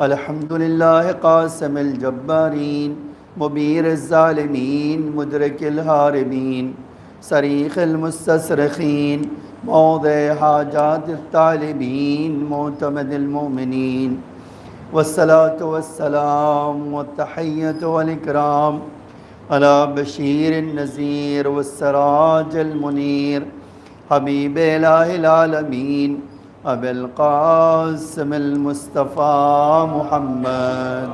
الحمد للہ قاسم الجبارین مبیر الظالمین مدرک الحاربین صریخ المستصرخین موضع حاجات الطالبین معتمد المؤمنین والصلاة والسلام والتحیۃ والاکرام علی بشیر النذیر والسراج المنیر حبیب الہ العالمین ابی القاسم المصطفیٰ محمد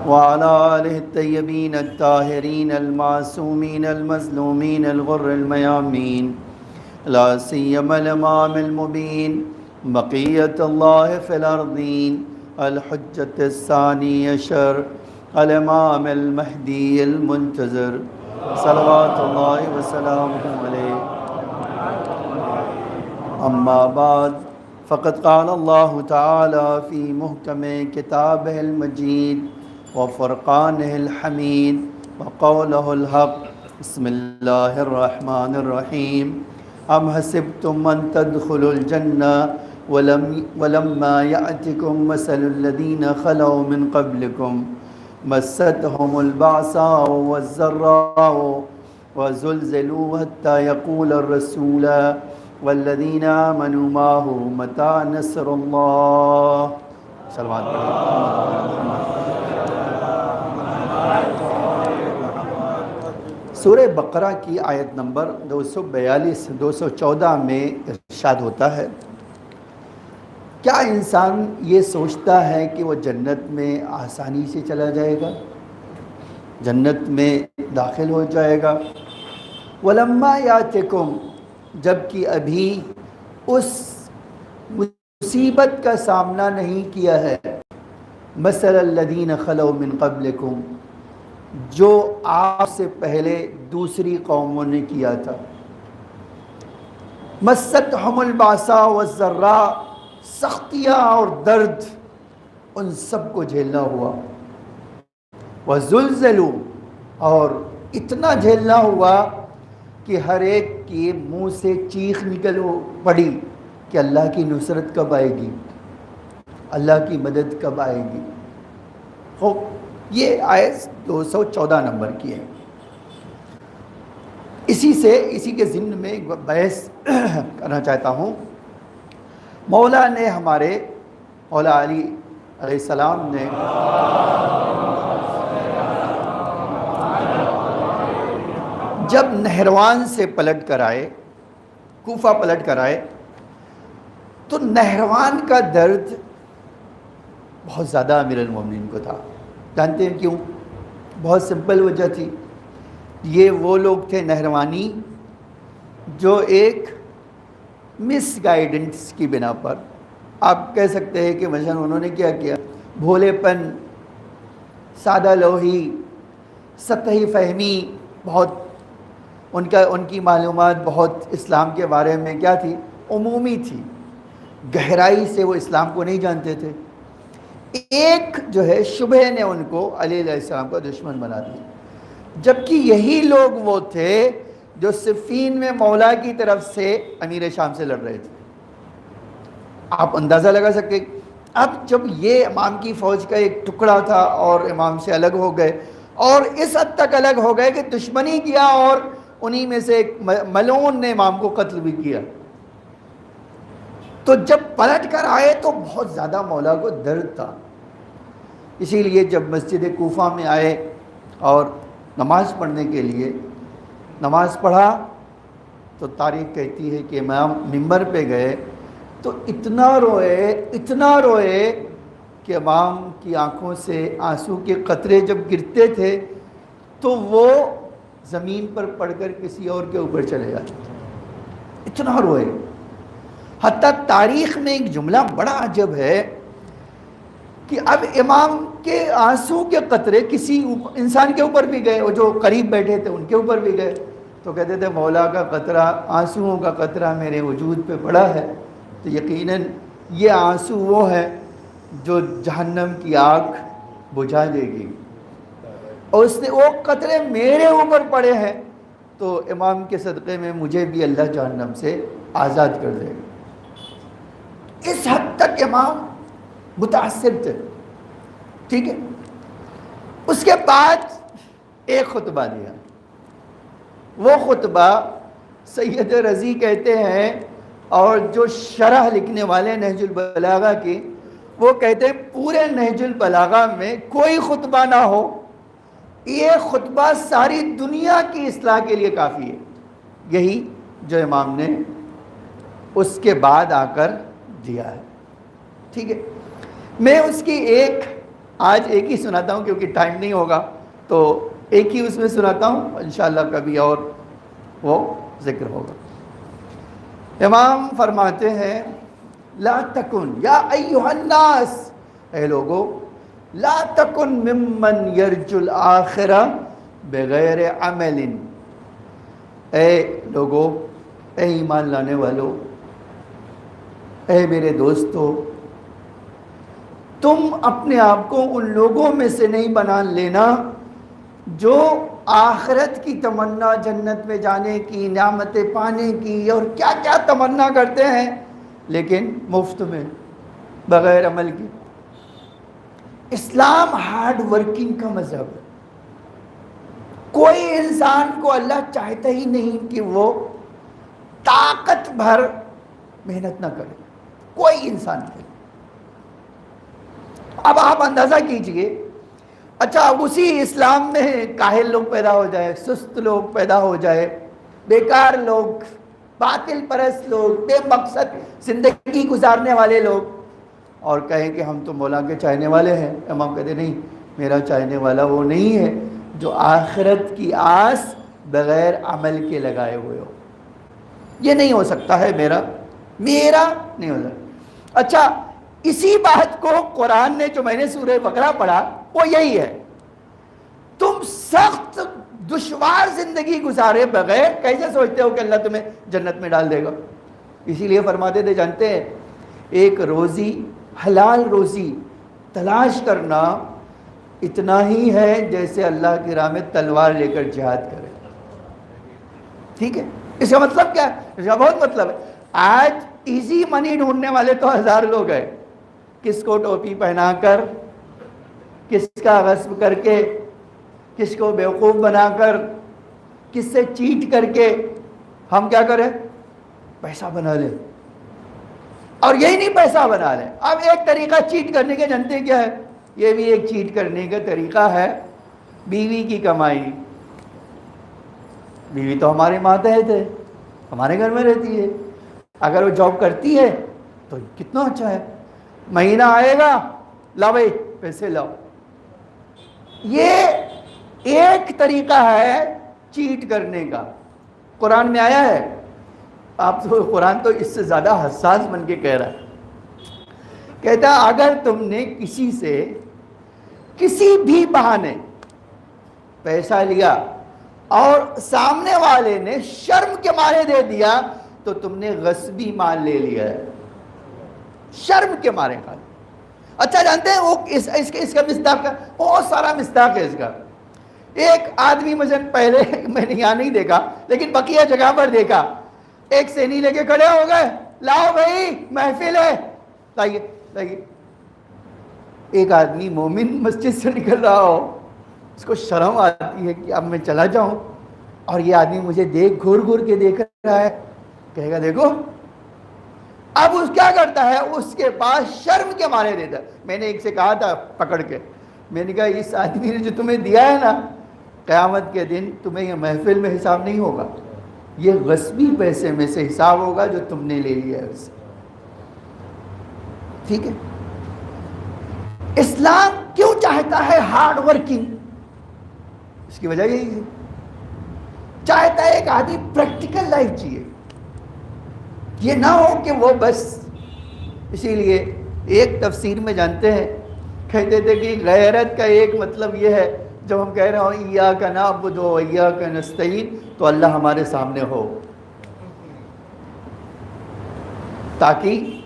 وعلى آلہ الطیبین الطاہرین المعصومین المظلومین الغر المیامین لا سیما الامام المبین بقیت اللہ فی الارضین الحجۃ الثانی عشر الامام المہدی المنتظر صلوات اللہ وسلامہ علیہ اما بعد فقد قال اللہ تعالی فی محکم کتابہ المجید وفرقانہ الحمید وقولہ الحق بسم اللہ الرحمن الرحیم ام حسبتم ان تدخلوا الجنہ ولما یأتکم مثل الذین خلوا من قبلکم مستهم البعصاء والضراء وزلزلوا حتى يقول الرسول والذين آمنوا معه متى نصر الله صلوات سورہ بقرہ کی آیت نمبر 242 میں ارشاد ہوتا ہے، کیا انسان یہ سوچتا ہے کہ وہ جنت میں آسانی سے چلا جائے گا، جنت میں داخل ہو جائے گا؟ وَلَمَّا يَأْتِكُمْ، جبکہ ابھی اس مصیبت کا سامنا نہیں کیا ہے، مَثَلَ الَّذِينَ خَلَوْا مِن قَبْلِكُمْ، جو آپ سے پہلے دوسری قوموں نے کیا تھا، مَسَّتْهُمُ الْبَأْسَاءُ وَالضَّرَّاءُ، سختیاں اور درد ان سب کو جھیلنا ہوا، وَزُلْزَلُوا، اور اتنا جھیلنا ہوا کہ ہر ایک کے منہ سے چیخ نکل پڑی کہ اللہ کی نصرت کب آئے گی، اللہ کی مدد کب آئے گی۔ یہ آیت 214 نمبر کی ہے۔ اسی کے ضمن میں ایک بحث کرنا چاہتا ہوں۔ مولا نے ہمارے مولا علی علیہ السلام نے جب نہروان سے پلٹ کر آئے، کوفہ پلٹ کر آئے، تو نہروان کا درد بہت زیادہ امیر المومنین کو تھا۔ جانتے ہیں کیوں؟ بہت سمپل وجہ تھی، یہ وہ لوگ تھے نہروانی جو ایک مس گائیڈنس کی بنا پر، آپ کہہ سکتے ہیں کہ مثلا انہوں نے کیا کیا، بھولے پن، سادہ لوحی، سطحی فہمی، بہت ان کی معلومات بہت اسلام کے بارے میں کیا تھی، عمومی تھی، گہرائی سے وہ اسلام کو نہیں جانتے تھے۔ ایک جو ہے شبہ نے ان کو علی علیہ السلام کا دشمن بنا دیا، جبکہ یہی لوگ وہ تھے جو صفین میں مولا کی طرف سے امیر شام سے لڑ رہے تھے۔ آپ اندازہ لگا سکتے، اب جب یہ امام کی فوج کا ایک ٹکڑا تھا اور امام سے الگ ہو گئے، اور اس حد تک الگ ہو گئے کہ دشمنی کیا، اور انہی میں سے ایک ملعون نے امام کو قتل بھی کیا۔ تو جب پلٹ کر آئے تو بہت زیادہ مولا کو درد تھا، اسی لیے جب مسجد کوفہ میں آئے اور نماز پڑھنے کے لیے نماز پڑھا تو تاریخ کہتی ہے کہ امام منبر پہ گئے تو اتنا روئے کہ امام کی آنکھوں سے آنسو کے قطرے جب گرتے تھے تو وہ زمین پر پڑ کر کسی اور کے اوپر چلے جاتے تھے، اتنا روئے۔ حتیٰ تاریخ میں ایک جملہ بڑا عجب ہے کہ اب امام کے آنسو کے قطرے کسی انسان کے اوپر بھی گئے، وہ جو قریب بیٹھے تھے ان کے اوپر بھی گئے، تو کہتے تھے مولا کا قطرہ، آنسوؤں کا قطرہ میرے وجود پہ پڑا ہے تو یقیناً یہ آنسو وہ ہے جو جہنم کی آگ بجھا دے گی، اور اس نے وہ قطرے میرے اوپر پڑے ہیں تو امام کے صدقے میں مجھے بھی اللہ جہنم سے آزاد کر دے گا۔ اس حد تک امام متاثر تھے، ٹھیک ہے۔ اس کے بعد ایک خطبہ دیا، وہ خطبہ سید رضی کہتے ہیں، اور جو شرح لکھنے والے نہج البلاغہ کی، وہ کہتے ہیں پورے نہج البلاغہ میں کوئی خطبہ نہ ہو، یہ خطبہ ساری دنیا کی اصلاح کے لیے کافی ہے۔ یہی جو امام نے اس کے بعد آ کر دیا ہے، ٹھیک ہے۔ میں اس کی آج ایک ہی سناتا ہوں کیونکہ ٹائم نہیں ہوگا، تو ایک ہی اس میں سناتا ہوں، انشاءاللہ کبھی اور وہ ذکر ہوگا۔ امام فرماتے ہیں لا تکن یا ایھا الناس، اے لوگو، لا تکن ممن یرجو الآخرہ بغیر عمل، اے لوگو، اے ایمان لانے والو، اے میرے دوستو، تم اپنے آپ کو ان لوگوں میں سے نہیں بنا لینا جو آخرت کی تمنا، جنت میں جانے کی، نعمتیں پانے کی اور کیا کیا تمنا کرتے ہیں، لیکن مفت میں، بغیر عمل کی۔ اسلام ہارڈ ورکنگ کا مذہب ہے۔ کوئی انسان کو اللہ چاہتا ہی نہیں کہ وہ طاقت بھر محنت نہ کرے، کوئی انسان کے لیے۔ اب آپ اندازہ کیجئے، اچھا اسی اسلام میں کاہل لوگ پیدا ہو جائے، سست لوگ پیدا ہو جائے، بیکار لوگ، باطل پرست لوگ، بے مقصد زندگی گزارنے والے لوگ، اور کہیں کہ ہم تو مولا کے چاہنے والے ہیں۔ امام کہتے نہیں، میرا چاہنے والا وہ نہیں ہے جو آخرت کی آس بغیر عمل کے لگائے ہوئے ہو۔ یہ نہیں ہو سکتا ہے، میرا نہیں ہو سکتا۔ اچھا اسی بات کو قرآن نے، جو میں نے سورہ بقرہ پڑھا، وہ یہی ہے، تم سخت دشوار زندگی گزارے بغیر کیسے سوچتے ہو کہ اللہ تمہیں جنت میں ڈال دے گا؟ اسی لیے فرماتے تھے، جانتے ہیں، ایک روزی، حلال روزی تلاش کرنا اتنا ہی ہے جیسے اللہ کی راہ میں تلوار لے کر جہاد کرے، ٹھیک ہے۔ اس کا مطلب کیا ہے؟ اس کا بہت مطلب ہے۔ آج ایزی منی ڈھونڈنے والے تو ہزار لوگ ہیں، کس کو ٹوپی پہنا کر، کس کا غصب کر کے، کس کو بیوقوف بنا کر، کس سے چیٹ کر کے ہم کیا کریں؟ پیسہ بنا لیں۔ اور یہی نہیں، پیسہ بنا لیں، اب ایک طریقہ چیٹ کرنے کے جانتے کیا ہے؟ یہ بھی ایک چیٹ کرنے کا طریقہ ہے، بیوی کی کمائی۔ بیوی تو ہمارے ماتحت ہے، ہمارے گھر میں رہتی ہے، اگر وہ جاب کرتی ہے تو کتنا اچھا ہے، مہینہ آئے گا، لاؤ بھائی پیسے لاؤ۔ یہ ایک طریقہ ہے چیٹ کرنے کا، قرآن میں آیا ہے۔ آپ تو قرآن تو اس سے زیادہ حساس بن کے کہہ رہا ہے، کہتا ہے اگر تم نے کسی سے کسی بھی بہانے پیسہ لیا اور سامنے والے نے شرم کے مارے دے دیا تو تم نے غصبی مال لے لیا ہے، شرم کے مارے کھا لیا۔ اچھا جانتے ہیں وہ اس کا مصداق کا بہت سارا مصداق ہے اس کا۔ ایک آدمی مثلا پہلے میں نے یہاں نہیں دیکھا لیکن بقیہ جگہ پر دیکھا، ایک سینی لے کے کھڑے ہو گئے، لاؤ بھائی محفل ہے، لائیے لائیے۔ ایک آدمی مومن مسجد سے نکل رہا ہو، اس کو شرم آتی ہے کہ اب میں چلا جاؤں، اور یہ آدمی مجھے گھور گھور کے دیکھ رہا ہے، کہے گا دیکھو۔ اب اس کیا کرتا ہے، اس کے پاس شرم کے مارے دیتا ہے۔ میں نے ایک سے کہا تھا پکڑ کے، میں نے کہا اس آدمی نے جو تمہیں دیا ہے نا، قیامت کے دن تمہیں یہ محفل میں حساب نہیں ہوگا، یہ غصبی پیسے میں سے حساب ہوگا جو تم نے لے لیا ہے اس سے، ٹھیک ہے۔ اسلام کیوں چاہتا ہے ہارڈ ورکنگ؟ اس کی وجہ یہی ہے، چاہتا ہے ایک آدمی پریکٹیکل لائف جیے، یہ نہ ہو کہ وہ بس۔ اسی لیے ایک تفسیر میں جانتے ہیں، کہتے تھے کہ غیرت کا ایک مطلب یہ ہے، جب ہم کہہ رہے ہوں ایاک نعبد و ایاک نستعین، تو اللہ ہمارے سامنے ہو، تاکہ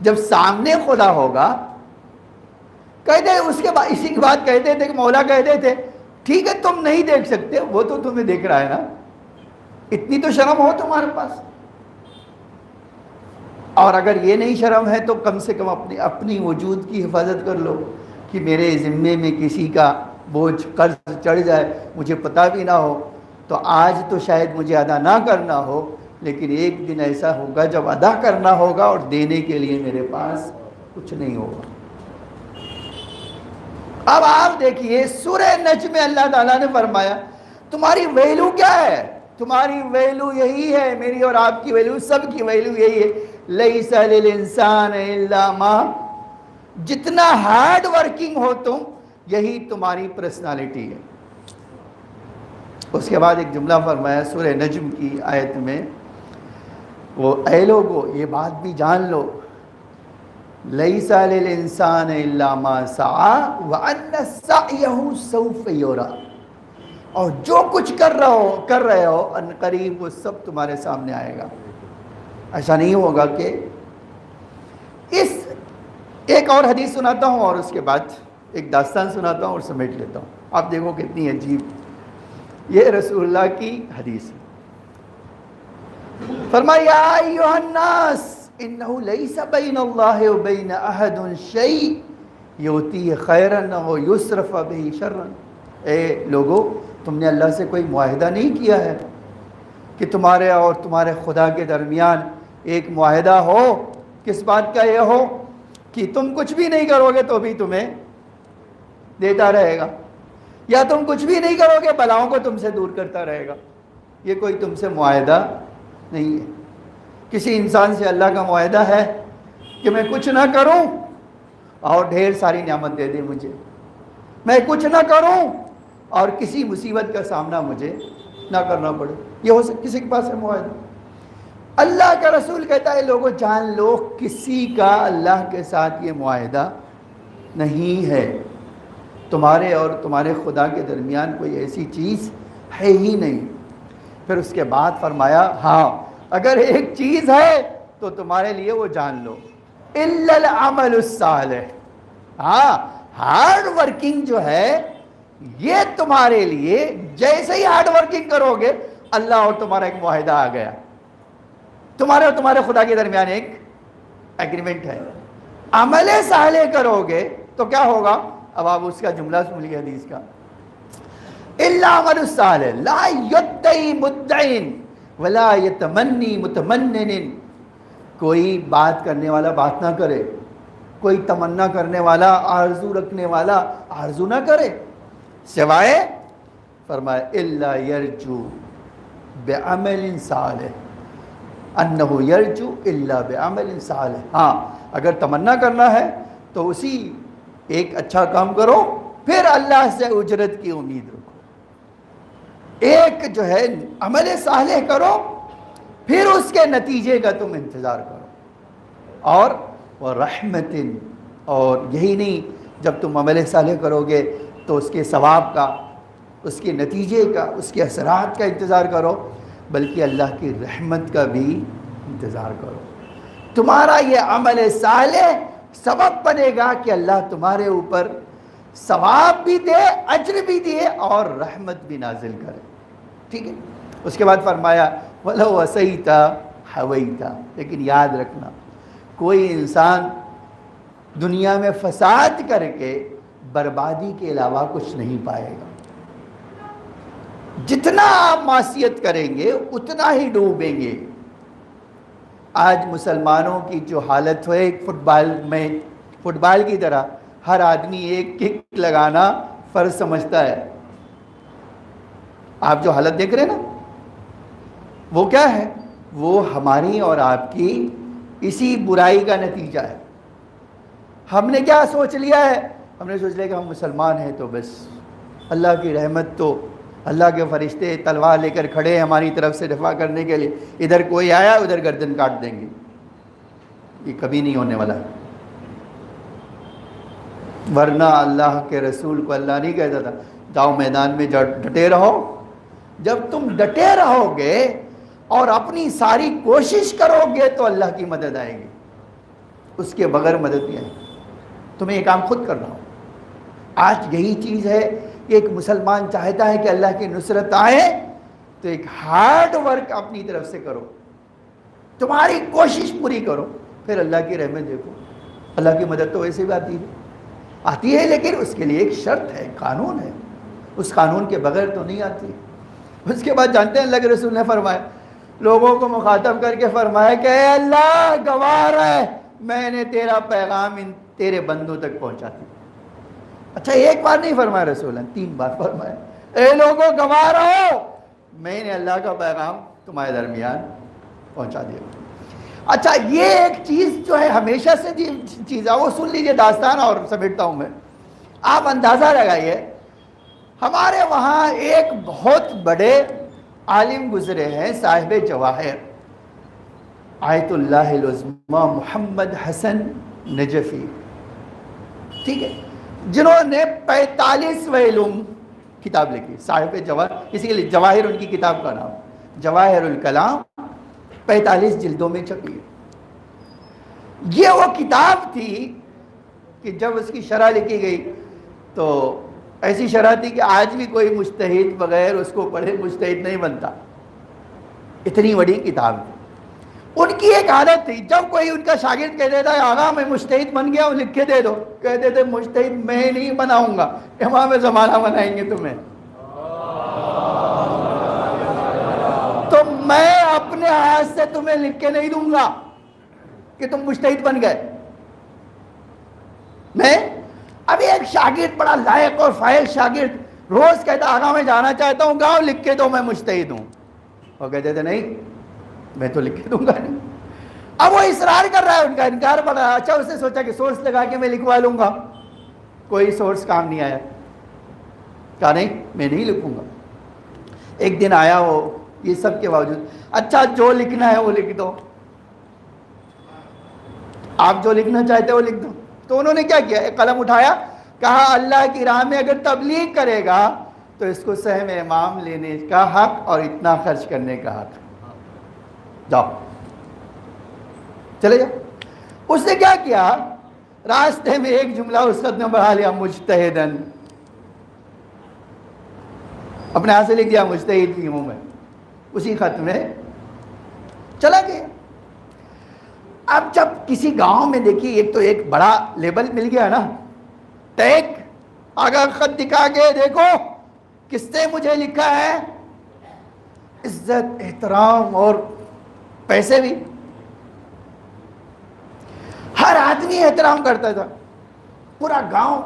جب سامنے خدا ہوگا، کہتے ہیں اس کے بعد اسی کی بات کہتے تھے کہ مولا کہتے تھے ٹھیک ہے تم نہیں دیکھ سکتے، وہ تو تمہیں دیکھ رہا ہے نا، اتنی تو شرم ہو تمہارے پاس، اور اگر یہ نہیں شرم ہے تو کم سے کم اپنی وجود کی حفاظت کر لو کہ میرے ذمے میں کسی کا بوجھ قرض چڑھ جائے، مجھے پتہ بھی نہ ہو، تو آج تو شاید مجھے ادا نہ کرنا ہو، لیکن ایک دن ایسا ہوگا جب ادا کرنا ہوگا اور دینے کے لیے میرے پاس کچھ نہیں ہوگا۔ اب آپ دیکھیے سورہ نجم میں اللہ تعالیٰ نے فرمایا تمہاری ویلو کیا ہے؟ تمہاری ویلو یہی ہے، میری اور آپ کی ویلو، سب کی ویلو یہی ہے، لیس للانسان الا ما، جتنا ہارڈ ورکنگ ہو تم یہی تمہاری پرسنالٹی ہے۔ اس کے بعد ایک جملہ فرمایا سورہ نجم کی آیت میں، وہ اے لوگو یہ بات بھی جان لو، لیس للانسان الا ما سعی وان سعیہ سوف یرا، اور جو کچھ کر رہے ہو ان قریب وہ سب تمہارے سامنے آئے گا۔ ایسا نہیں ہوگا کہ ایک اور حدیث سناتا ہوں اور اس کے بعد ایک داستان سناتا ہوں اور سمیٹ لیتا ہوں، آپ دیکھو کتنی عجیب، یہ رسول اللہ کی حدیث ہے۔ فرمایا یا ایھا الناس انہ لیس بین اللہ و بین احد شیء یؤتیہ خیرا و یصرف بہ شرا، اے لوگو تم نے اللہ سے کوئی معاہدہ نہیں کیا ہے کہ تمہارے اور تمہارے خدا کے درمیان ایک معاہدہ ہو، کس بات کا یہ ہو کہ تم کچھ بھی نہیں کرو گے تو بھی تمہیں دیتا رہے گا، یا تم کچھ بھی نہیں کرو گے بلاؤں کو تم سے دور کرتا رہے گا۔ یہ کوئی تم سے معاہدہ نہیں ہے۔ کسی انسان سے اللہ کا معاہدہ ہے کہ میں کچھ نہ کروں اور ڈھیر ساری نعمت دے دے مجھے، میں کچھ نہ کروں اور کسی مصیبت کا سامنا مجھے نہ کرنا پڑے، یہ ہو سکتا کسی کے پاس ہے معاہدہ؟ اللہ کا رسول کہتا ہے لوگوں جان لو کسی کا اللہ کے ساتھ یہ معاہدہ نہیں ہے، تمہارے اور تمہارے خدا کے درمیان کوئی ایسی چیز ہے ہی نہیں۔ پھر اس کے بعد فرمایا ہاں اگر ایک چیز ہے تو تمہارے لیے وہ جان لو، الا العمل الصالح، ہاں ہارڈ ورکنگ جو ہے یہ تمہارے لیے، جیسے ہی ہارڈ ورکنگ کرو گے اللہ اور تمہارا ایک معاہدہ آ گیا، تمہارے اور تمہارے خدا کے درمیان ایک ایگریمنٹ ہے۔ عمل صالح کرو گے تو کیا ہوگا؟ اب آپ اس کا جملہ سن لیے حدیث کا، الا عمل الصالح لا یدعی مدعن ولا یتمنی متمنن، کوئی بات کرنے والا بات نہ کرے، کوئی تمنا کرنے والا، آرزو رکھنے والا آرزو نہ کرے، سوائے فرمایا الا یرجو بعمل صالح، انہ یرجو الا بعمل صالح، ہاں اگر تمنا کرنا ہے تو اسی ایک اچھا کام کرو، پھر اللہ سے اجرت کی امید رکھو، ایک جو ہے عمل صالح کرو پھر اس کے نتیجے کا تم انتظار کرو، اور رحمت، اور یہی نہیں جب تم عمل صالح کرو گے تو اس کے ثواب کا، اس کے نتیجے کا، اس کے اثرات کا انتظار کرو، بلکہ اللہ کی رحمت کا بھی انتظار کرو۔ تمہارا یہ عمل صالح سبب بنے گا کہ اللہ تمہارے اوپر ثواب بھی دے، اجر بھی دے اور رحمت بھی نازل کرے، ٹھیک ہے؟ اس کے بعد فرمایا وَلَوْ وَسَيْتَ حَوَيْتَ، لیکن یاد رکھنا کوئی انسان دنیا میں فساد کر کے بربادی کے علاوہ کچھ نہیں پائے گا، جتنا آپ معصیت کریں گے اتنا ہی ڈوبیں گے۔ آج مسلمانوں کی جو حالت ہے ایک فٹ بال کی طرح ہر آدمی ایک کک لگانا فرض سمجھتا ہے، آپ جو حالت دیکھ رہے ہیں نا وہ کیا ہے؟ وہ ہماری اور آپ کی اسی برائی کا نتیجہ ہے۔ ہم نے کیا سوچ لیا ہے؟ ہم نے سوچ لیا کہ ہم مسلمان ہیں تو بس اللہ کی رحمت، تو اللہ کے فرشتے تلوار لے کر کھڑے ہیں ہماری طرف سے دفاع کرنے کے لیے، ادھر کوئی آیا ادھر گردن کاٹ دیں گے، یہ کبھی نہیں ہونے والا۔ ورنہ اللہ کے رسول کو اللہ نہیں کہتا تھا جاؤ میدان میں ڈٹے رہو؟ جب تم ڈٹے رہو گے اور اپنی ساری کوشش کرو گے تو اللہ کی مدد آئے گی، اس کے بغیر مدد نہیں آئے گی، تمہیں یہ کام خود کرنا ہو۔ آج یہی چیز ہے، ایک مسلمان چاہتا ہے کہ اللہ کی نصرت آئے تو ایک ہارڈ ورک اپنی طرف سے کرو، تمہاری کوشش پوری کرو، پھر اللہ کی رحمت دیکھو، اللہ کی مدد تو ویسے بھی آتی ہے لیکن اس کے لیے ایک شرط ہے، قانون ہے، اس قانون کے بغیر تو نہیں آتی۔ اس کے بعد جانتے ہیں اللہ کے رسول نے فرمایا، لوگوں کو مخاطب کر کے فرمایا کہ اے اللہ گواہ ہے میں نے تیرا پیغام ان تیرے بندوں تک پہنچا دیا۔ اچھا ایک بار نہیں فرمایا رسول نے، 3 بار فرمایا، اے لوگوں گواہ رہو میں نے اللہ کا پیغام تمہارے درمیان پہنچا دیا۔ اچھا یہ ایک چیز جو ہے ہمیشہ سے چیز ہے، وہ سن لیجئے داستان اور سمیٹتا ہوں میں۔ آپ اندازہ لگائیے، ہمارے وہاں ایک بہت بڑے عالم گزرے ہیں، صاحب جواہر، آیت اللہ العظمیٰ محمد حسن نجفی، ٹھیک ہے، جنہوں نے 45 علوم کتاب لکھی، صاحب جواہر، اسی کے لیے جواہر ان کی کتاب کا نام، جواہر الکلام، 45 جلدوں میں چھپی۔ یہ وہ کتاب تھی کہ جب اس کی شرح لکھی گئی تو ایسی شرح تھی کہ آج بھی کوئی مجتہد بغیر اس کو پڑھے مجتہد نہیں بنتا، اتنی بڑی کتاب تھی۔ ان کی ایک عادت تھی، جب کوئی ان کا شاگرد کہہ دیتا ہے آغا میں مجتہد بن گیا ہوں لکھ کے دے دو، کہتے تھے مجتہد میں نہیں بناؤں گا، امام زمانہ بنائیں گے تمہیں، تو میں اپنے ہاتھ سے تمہیں لکھ کے نہیں دوں گا کہ تم مجتہد بن گئے۔ میں ابھی ایک شاگرد بڑا لائق اور فائل شاگرد روز کہتا آغا میں جانا چاہتا ہوں گاؤں لکھ کے دو میں مجتہد ہوں، اور کہتے تھے نہیں میں تو لکھ کے دوں گا نہیں۔ اب وہ اصرار کر رہا ہے، ان کا انکار پڑ رہا ہے۔ اچھا اس نے سوچا کہ سورس لگا کے میں لکھوا لوں گا، کوئی سورس کام نہیں آیا، کہا نہیں میں نہیں لکھوں گا۔ ایک دن آیا وہ، یہ سب کے باوجود، اچھا جو لکھنا ہے وہ لکھ دو، آپ جو لکھنا چاہتے ہو لکھ دو۔ تو انہوں نے کیا کیا، ایک قلم اٹھایا، کہا اللہ کی راہ میں اگر تبلیغ کرے گا تو اس کو سہم امام لینے کا حق اور اتنا خرچ کرنے کا حق، جاؤ چلے جاؤ۔ اس نے کیا کیا، راستے میں ایک جملہ اس خط میں بڑھا لیا، مجتہدن، اپنے ہاتھ سے لکھ دیا مجتہد کی منہ میں، اسی خط میں چلا گیا۔ اب جب کسی گاؤں میں دیکھیے ایک تو ایک بڑا لیبل مل گیا نا، ٹیگ، آگا خط دکھا کے دیکھو کس نے مجھے لکھا ہے، عزت احترام اور پیسے بھی، ہر آدمی احترام کرتا تھا، پورا گاؤں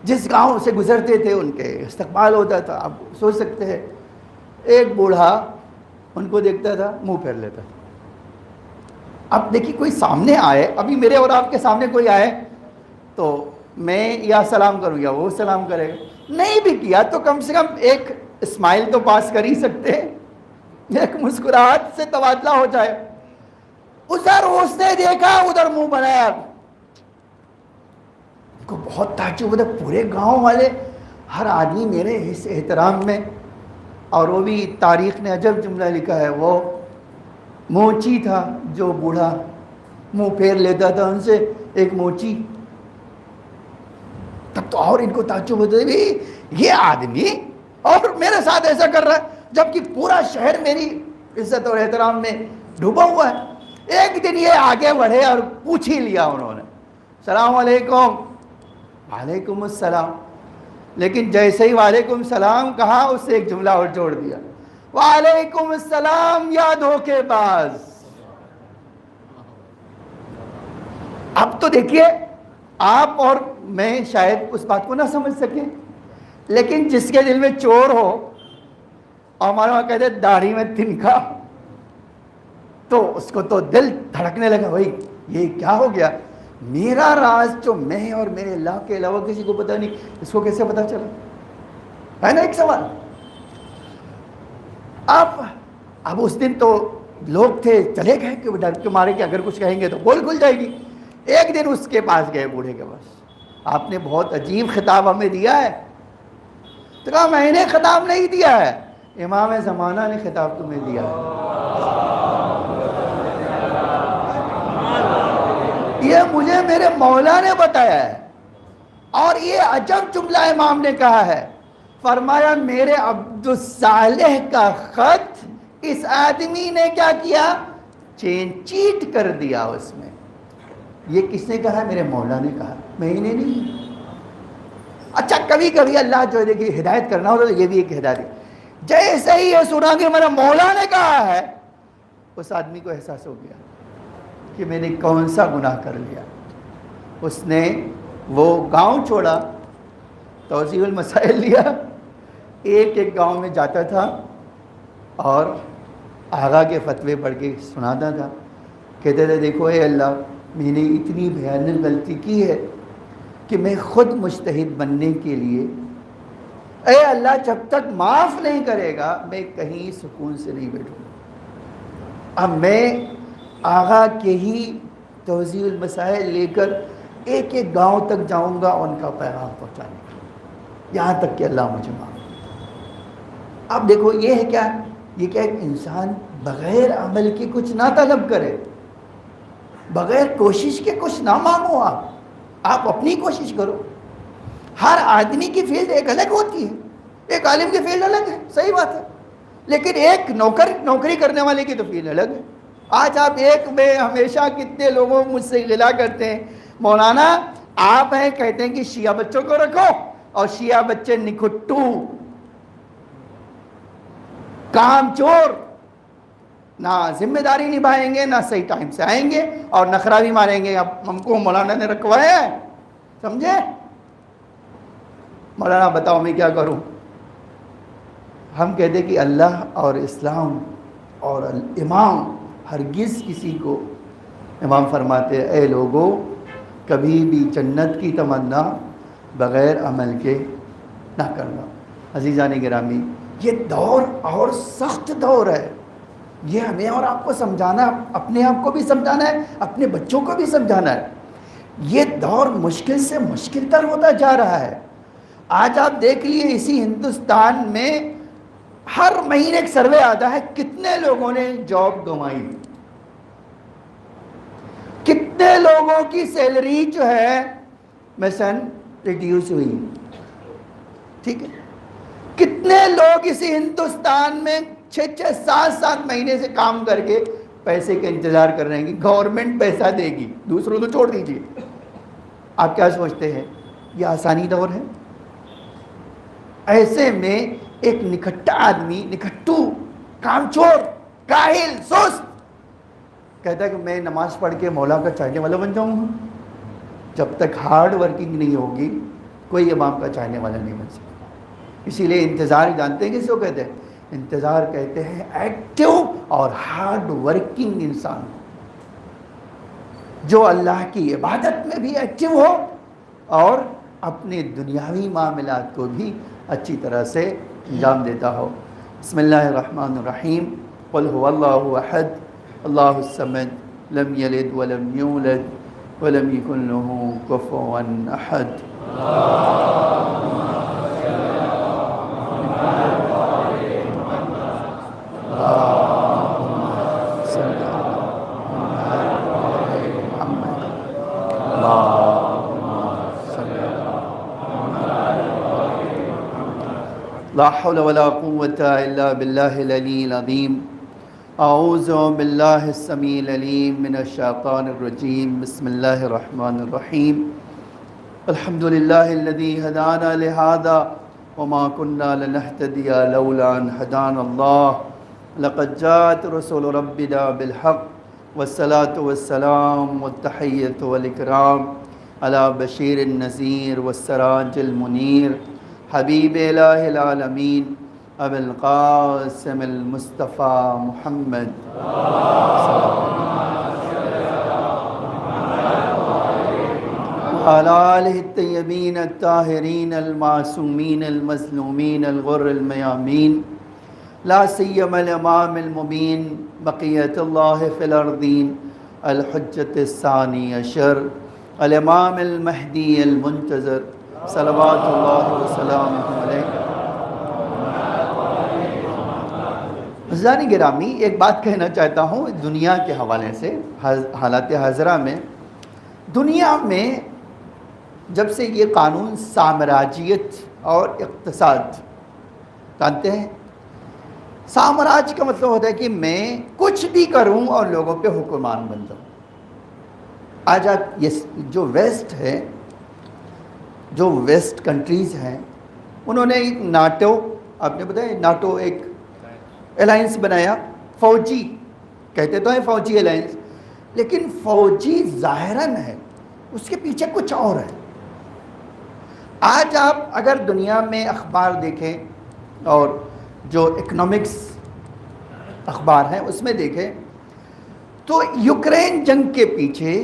جس گاؤں سے گزرتے تھے ان کے استقبال ہوتا تھا۔ آپ سوچ سکتے ہیں ایک بوڑھا ان کو دیکھتا تھا منہ پھیر لیتا تھا۔ اب دیکھیے کوئی سامنے آئے، ابھی میرے اور آپ کے سامنے کوئی آئے تو میں یا سلام کروں یا وہ سلام کرے گا، نہیں بھی کیا تو کم سے کم ایک اسمائل تو پاس کر ہی سکتے ہیں، ایک مسکراہٹ سے تبادلہ ہو جائے۔ ادھر اس نے دیکھا، ادھر منہ بنایا، کو بہت تعجب ہوتا، پورے گاؤں والے ہر آدمی میرے اس احترام میں، اور وہ بھی تاریخ نے عجب جملہ لکھا ہے، وہ موچی تھا جو بوڑھا منہ پھیر لیتا تھا ان سے، ایک موچی۔ تب تو اور ان کو تعجب ہوتا ہے، یہ آدمی اور میرے ساتھ ایسا کر رہا ہے جبکہ پورا شہر میری عزت اور احترام میں ڈوبا ہوا ہے۔ ایک دن یہ آگے بڑھے اور پوچھ ہی لیا انہوں نے، السلام علیکم، وعلیکم السلام، لیکن جیسے ہی وعلیکم السلام کہا اس سے ایک جملہ اور جوڑ دیا، وعلیکم السلام یا دھوکے باز۔ اب تو دیکھیے آپ اور میں شاید اس بات کو نہ سمجھ سکیں، لیکن جس کے دل میں چور ہو، اور ہمارے وہاں کہتے ہیں داڑھی میں تنکا، تو اس کو تو دل دھڑکنے لگا، بھائی یہ کیا ہو گیا، میرا راز جو میں اور میرے اللہ کے علاوہ کسی کو پتہ نہیں، اس کو کیسے پتہ چلا، ہے نا ایک سوال۔ اب اس دن تو لوگ تھے چلے گئے کہ ڈر کے مارے کہ اگر کچھ کہیں گے تو بول کھل جائے گی۔ ایک دن اس کے پاس گئے، بوڑھے کے پاس، آپ نے بہت عجیب خطاب ہمیں دیا ہے۔ تو کہا میں نے خطاب نہیں دیا ہے، امام زمانہ نے خطاب تمہیں دیا ہے، یہ مجھے میرے مولا نے بتایا ہے۔ اور یہ عجب جملہ امام نے کہا ہے، فرمایا میرے عبد الصالح کا خط اس آدمی نے کیا کیا، چین چیٹ کر دیا اس میں، یہ کس نے کہا؟ میرے مولا نے کہا، میں نے نہیں۔ اچھا کبھی کبھی اللہ جو ہے کہ ہدایت کرنا ہو تو یہ بھی ایک ہدایت ہے۔ جیسے ہی یہ سنا کہ میرا مولا نے کہا ہے، اس آدمی کو احساس ہو گیا کہ میں نے کون سا گناہ کر لیا۔ اس نے وہ گاؤں چھوڑا، توضیح المسائل لیا، ایک ایک گاؤں میں جاتا تھا اور آغا کے فتوے پڑھ کے سناتا تھا۔ کہتے تھے دیکھو اے اللہ، میں نے اتنی بھیانک غلطی کی ہے کہ میں خود مجتہد بننے کے لیے، اے اللہ جب تک معاف نہیں کرے گا میں کہیں سکون سے نہیں بیٹھوں گا۔ اب میں آغا کے ہی توضیح المسائل لے کر ایک ایک گاؤں تک جاؤں گا ان کا پیغام پہنچانے کا، یہاں تک کہ اللہ مجھے معاف۔ اب دیکھو یہ ہے کیا؟ یہ کیا ایک انسان بغیر عمل کے کچھ نہ طلب کرے، بغیر کوشش کے کچھ نہ مانگو، آپ اپنی کوشش کرو۔ ہر آدمی کی فیلڈ ایک الگ ہوتی ہے، ایک عالم کی فیلڈ الگ ہے، صحیح بات ہے، لیکن ایک نوکری کرنے والے کی تو فیلڈ الگ ہے۔ آج آپ ایک میں ہمیشہ کتنے لوگوں مجھ سے غلا کرتے ہیں، مولانا آپ ہیں کہتے ہیں کہ شیعہ بچوں کو رکھو، اور شیعہ بچے نکھٹو، کام چور، نہ ذمہ داری نبھائیں گے، نہ صحیح ٹائم سے آئیں گے، اور نخرہ بھی ماریں گے۔ اب ہم کو مولانا نے رکھوایا ہے، سمجھے؟ مولانا بتاؤ میں کیا کروں؟ ہم کہتے ہیں کہ اللہ اور اسلام اور امام ہرگز کسی کو، امام فرماتے اے لوگو کبھی بھی جنت کی تمنا بغیر عمل کے نہ کرنا۔ عزیزان گرامی، یہ دور اور سخت دور ہے، یہ ہمیں اور آپ کو سمجھانا ہے، اپنے آپ کو بھی سمجھانا ہے، اپنے بچوں کو بھی سمجھانا ہے۔ یہ دور مشکل سے مشکل تر ہوتا جا رہا ہے۔ آج آپ دیکھ لیے اسی ہندوستان میں ہر مہینے ایک سروے آتا ہے کتنے لوگوں نے جاب گنوائی، کتنے لوگوں کی سیلری جو ہے مثلا ریڈیوس ہوئی، ٹھیک ہے؟ کتنے لوگ اسی ہندوستان میں 6 7 مہینے سے کام کر کے پیسے کا انتظار کر رہے ہیں کہ گورنمنٹ پیسہ دے گی، دوسروں تو چھوڑ دیجیے۔ آپ کیا سوچتے ہیں یہ آسانی دور ہے؟ ایسے میں ایک نکھٹا آدمی، نکھٹو، کام چور، کاہل، سست کہتا ہے کہ میں نماز پڑھ کے مولا کا چاہنے والا بن جاؤں گا۔ جب تک ہارڈ ورکنگ نہیں ہوگی کوئی امام کا چاہنے والا نہیں بن سکتا۔ اسی لیے انتظار جانتے ہیں کس کو کہتے ہیں؟ انتظار کہتے ہیں ایکٹیو اور ہارڈ ورکنگ انسان، جو اللہ کی عبادت میں بھی ایکٹیو ہو اور اپنے دنیاوی معاملات کو بھی اچھی طرح سے انجام دیتا ہو۔ بسم اللہ الرحمن الرحیم۔ قل هو اللہ احد اللہ الصمد لم یلد ولم یولد ولم یکن له کفوا احد۔ لا حول ولا قوة إلا بالله العلي العظيم۔ أعوذ بالله السميع العليم من الشيطان الرجيم۔ بسم الله الرحمن الرحيم۔ الحمد لله الذي هدانا لهذا وما كنا لنهتدي لولا أن هدانا الله لقد جاءت رسول ربنا بالحق والصلاة والسلام والتحية والإكرام على بشير النذير والسراج المنير حبیب الہ العالمین ابو القاسم المصطفیٰ محمد وعلى آلہ الطیبین الطاہرین المعصومین المظلومین الغر الميامین، لا سیما الامام المبین بقیت اللہ فی الارضین الحجۃ الثانی عشر الامام المہدی المنتظر صلوات اللہ وسلامہ علیہ۔ عزیزان گرامی، ایک بات کہنا چاہتا ہوں دنیا کے حوالے سے، حالات حاضرہ میں، دنیا میں جب سے یہ قانون سامراجیت اور اقتصاد، جانتے ہیں سامراج کا مطلب ہوتا ہے کہ میں کچھ بھی کروں اور لوگوں پہ حکمران بن جاؤں۔ آج آپ یہ جو ویسٹ ہے، جو ویسٹ کنٹریز ہیں، انہوں نے ایک ناٹو، آپ نے بتایا ناٹو ایک الائنس بنایا، فوجی کہتے تو ہیں فوجی الائنس، لیکن فوجی ظاہراً ہے، اس کے پیچھے کچھ اور ہے۔ آج آپ اگر دنیا میں اخبار دیکھیں اور جو اکنامکس اخبار ہیں اس میں دیکھیں تو یوکرین جنگ کے پیچھے،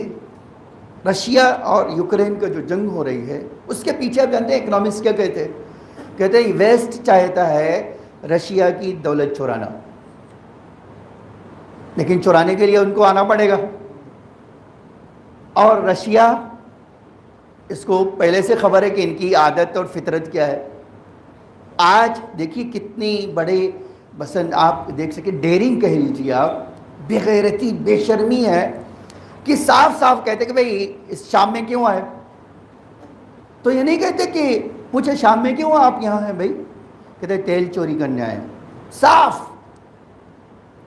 رشیا اور یوکرین کا جو جنگ ہو رہی ہے اس کے پیچھے آپ جانتے ہیں اکنامکس کیا کہتے ہیں ویسٹ چاہتا ہے رشیا کی دولت چرانا، لیکن چرانے کے لیے ان کو آنا پڑے گا، اور رشیا اس کو پہلے سے خبر ہے کہ ان کی عادت اور فطرت کیا ہے۔ آج دیکھیے کتنی بڑے مثلا آپ دیکھ سکیں، ڈیرنگ کہہ لیجیے آپ، بے غیرتی، بے شرمی ہے کہ صاف صاف کہتے کہ بھئی اس شام میں کیوں آئے؟ تو یہ نہیں کہتے کہ پوچھے شام میں کیوں آپ یہاں ہیں بھائی، کہتے تیل چوری کرنے آئے، صاف۔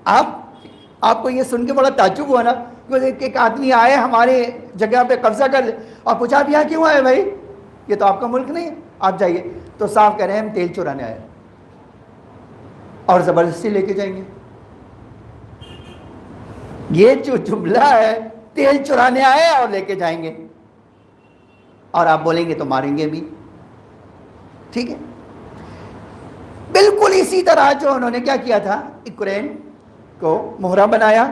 آپ کو یہ سن کے بڑا تعجب ہوا نا کہ ایک آدمی آئے ہمارے جگہ پہ قبضہ کر لے، اور پوچھا آپ یہاں کیوں آئے بھائی، یہ تو آپ کا ملک نہیں ہے، آپ جائیے، تو صاف کہہ رہے ہیں ہم تیل چورانے آئے، اور زبردستی لے کے جائیں گے۔ یہ جو جملہ ہے، تیل چرانے آئے اور لے کے جائیں گے، اور آپ بولیں گے تو ماریں گے بھی، ٹھیک ہے۔ بالکل اسی طرح جو انہوں نے کیا کیا تھا، یوکرین کو مہرہ بنایا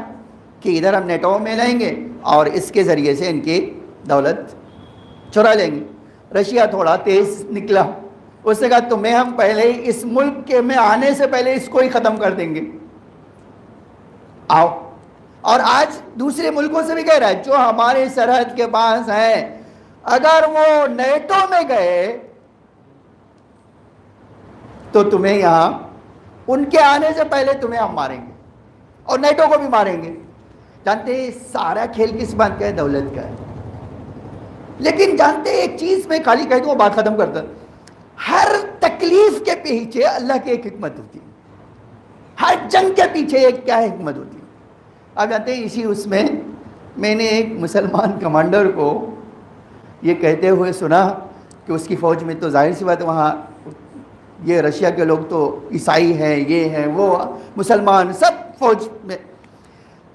کہ ادھر ہم نیٹو میں لائیں گے اور اس کے ذریعے سے ان کی دولت چرا لیں گے۔ رشیا تھوڑا تیز نکلا، اس نے کہا تمہیں ہم پہلے اس ملک کے میں آنے سے پہلے اس کو ہی ختم کر دیں گے، آؤ۔ اور آج دوسرے ملکوں سے بھی کہہ رہا ہے جو ہمارے سرحد کے پاس ہیں، اگر وہ نیٹو میں گئے تو تمہیں یہاں ان کے آنے سے پہلے تمہیں ہم ماریں گے، اور نیٹو کو بھی ماریں گے۔ جانتے ہیں سارا کھیل کس بات کا ہے؟ دولت کا ہے۔ لیکن جانتے ہیں ایک چیز میں خالی کہہ دوں بات ختم کرتا، ہر تکلیف کے پیچھے اللہ کی ایک حکمت ہوتی ہے، ہر جنگ کے پیچھے ایک کیا حکمت ہوتی ہے۔ آپ جانتے ہیں اسی اس میں نے ایک مسلمان کمانڈر کو یہ کہتے ہوئے سنا کہ اس کی فوج میں تو ظاہر سی بات وہاں یہ رشیا کے لوگ تو عیسائی ہیں، یہ ہیں وہ مسلمان، سب فوج میں،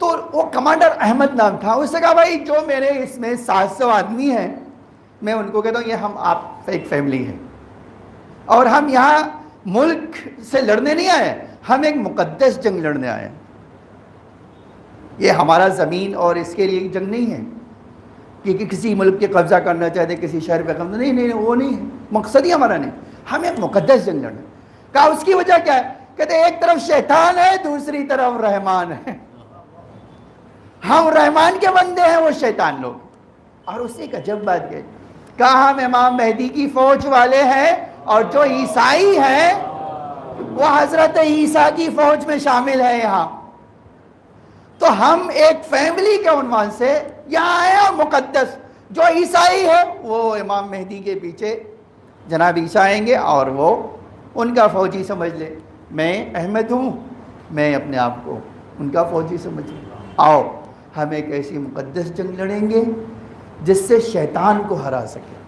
تو وہ کمانڈر احمد نام تھا، اس نے کہا بھائی جو میرے اس میں 700 آدمی ہیں، میں ان کو کہتا ہوں یہ ہم آپ ایک فیملی ہیں، اور ہم یہاں ملک سے لڑنے نہیں آئے، ہم ایک مقدس جنگ لڑنے آئے ہیں، یہ ہمارا زمین اور اس کے لیے جنگ نہیں ہے کہ کسی ملک کے قبضہ کرنا چاہتے، کسی شہر پہ قبضہ، نہیں وہ نہیں ہے، مقصد ہی ہمارا نہیں، ہم ایک مقدس جنگ لڑنے۔ کہا اس کی وجہ کیا ہے؟ کہتے ایک طرف شیطان ہے، دوسری طرف رحمان ہے، ہم رحمان کے بندے ہیں، وہ شیطان لوگ۔ اور اسی کا جب بات گئے، کہا ہم امام مہدی کی فوج والے ہیں، اور جو عیسائی ہیں وہ حضرت عیسیٰ کی فوج میں شامل ہے یہاں، تو ہم ایک فیملی کے عنوان سے یہاں آئے ہیں، مقدس جو عیسائی ہے وہ امام مہدی کے پیچھے جناب عیسیٰ آئیں گے اور وہ ان کا فوجی سمجھ لے، میں احمد ہوں، میں اپنے آپ کو ان کا فوجی سمجھ لوں، آؤ ہم ایک ایسی مقدس جنگ لڑیں گے جس سے شیطان کو ہرا سکے۔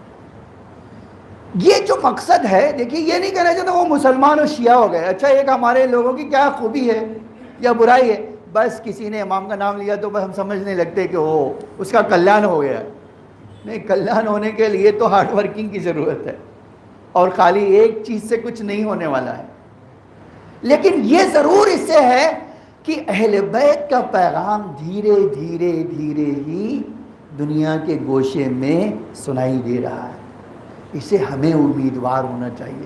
یہ جو مقصد ہے، دیکھیے یہ نہیں کہنا چاہتا وہ مسلمان اور شیعہ ہو گئے، اچھا ایک ہمارے لوگوں کی کیا خوبی ہے یا برائی ہے، بس کسی نے امام کا نام لیا تو بس ہم سمجھنے لگتے کہ وہ اس کا کلیان ہو گیا۔ نہیں، کلیان ہونے کے لیے تو ہارڈ ورکنگ کی ضرورت ہے، اور خالی ایک چیز سے کچھ نہیں ہونے والا ہے۔ لیکن یہ ضرور اس سے ہے کہ اہل بیت کا پیغام دھیرے دھیرے دھیرے ہی دنیا کے گوشے میں سنائی دے رہا ہے، اسے ہمیں امیدوار ہونا چاہیے،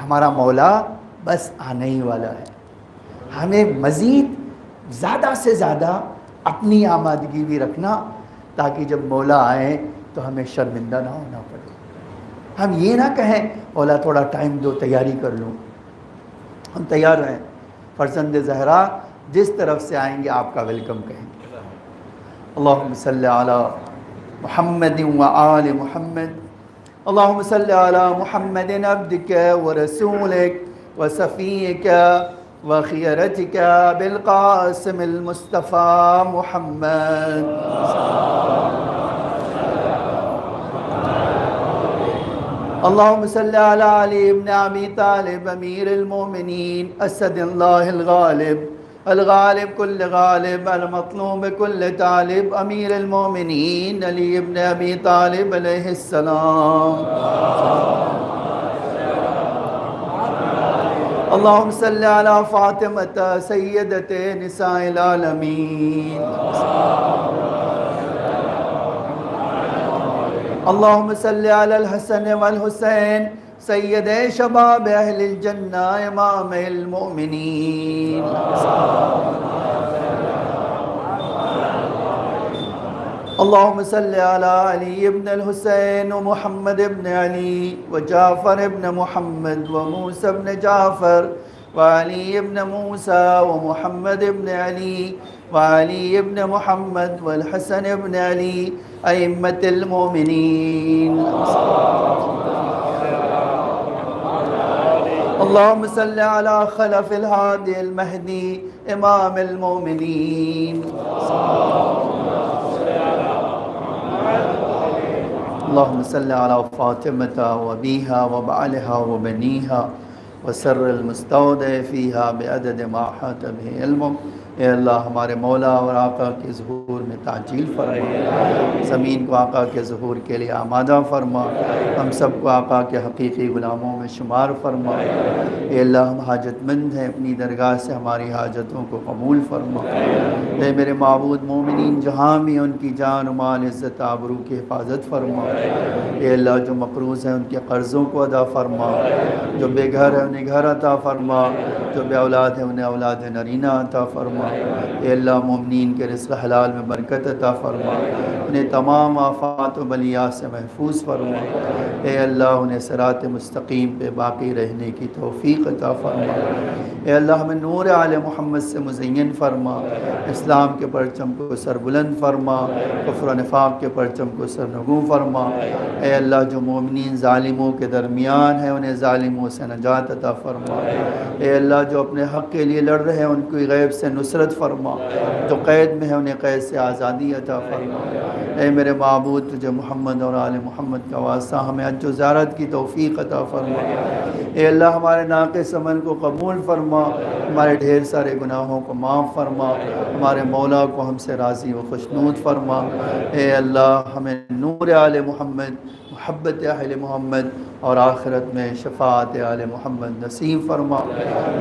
ہمارا مولا بس آنے ہی والا ہے، ہمیں مزید زیادہ سے زیادہ اپنی آمادگی بھی رکھنا، تاکہ جب مولا آئے تو ہمیں شرمندہ نہ ہونا پڑے۔ ہم یہ نہ کہیں مولا تھوڑا ٹائم دو تیاری کر لوں، ہم تیار رہیں، فرزند زہرا جس طرف سے آئیں گے آپ کا ویلکم کہیں گے۔ اللہم صلی علی محمد و آل محمد، اللہم صلی علی محمد عبدک و رسولک و صفیک و خیرتک بالقاسم المصطفى محمد۔ اللهم صل على علي بن أبي طالب أمير المؤمنين أسد الله الغالب الغالب كل غالب المطلوب كل طالب أمير المؤمنين علي بن أبي طالب عليه السلام. اللهم صل على فاطمة سيدة نساء العالمين. اللهم صل على الحسن والحسين سيد شباب أهل الجنة إمام المؤمنين. اللهم صل على علي بن الحسين ومحمد بن علي وجعفر بن محمد وموسى بن جعفر وعلي بن موسى ومحمد بن علي وعلي بن محمد والحسن بن علي أئمة المؤمنين. اللهم صل على خلف الهادي المهدي إمام المؤمنين. اللهم صل على فاطمة وأبيها وبعلها وبنيها وسر المستودع فيها بعدد ما احاط به علمك. اے اللہ ہمارے مولا اور آقا کے ظہور میں تعجیل فرما، زمین کو آقا کے ظہور کے لیے آمادہ فرما، ہم سب کو آقا کے حقیقی غلاموں میں شمار فرما۔ اے اللہ ہم حاجت مند ہیں، اپنی درگاہ سے ہماری حاجتوں کو قبول فرما۔ اے میرے معبود، مومنین جہاں بھی ان کی جان و مال عزت آبرو کی حفاظت فرما۔ اے اللہ جو مقروض ہیں ان کے قرضوں کو ادا فرما، جو بے گھر ہیں انہیں گھر عطا فرما، جو بے اولاد ہیں انہیں اولاد نرینہ عطا فرما۔ اے اللہ مومنین کے رزق حلال میں برکت عطا فرما، انہیں تمام آفات و بلیات سے محفوظ فرما۔ اے اللہ انہیں صراط مستقیم پہ باقی رہنے کی توفیق عطا فرما۔ اے اللہ ہمیں نور آل محمد سے مزین فرما، اسلام کے پرچم کو سربلند فرما، کفر و نفاق کے پرچم کو سرنگوں فرما۔ اے اللہ جو مومنین ظالموں کے درمیان ہیں انہیں ظالموں سے نجات عطا فرما۔ اے اللہ جو اپنے حق کے لیے لڑ رہے ہیں ان کی غیب سے نصرت فرما، جو قید میں ہیں انہیں قید سے آزادی عطا فرما۔ اے میرے معبود تجھے محمد اور آل محمد کا واسطہ ہمیں حج و زیارت کی توفیق عطا فرما۔ اے اللہ ہمارے ناقص عمل کو قبول فرما، ہمارے ڈھیر سارے گناہوں کو معاف فرما، ہمارے مولا کو ہم سے راضی و خوشنود فرما۔ اے اللہ ہمیں نور آل محمد، محبت اہل محمد اور آخرت میں شفاعت آل محمد نصیب فرما۔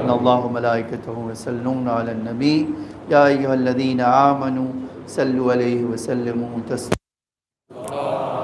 ان اللہ ملائکتہ یصلون علی النبی یا ایھا الذین آمنوا صلوا علیہ وسلموا تسلیما۔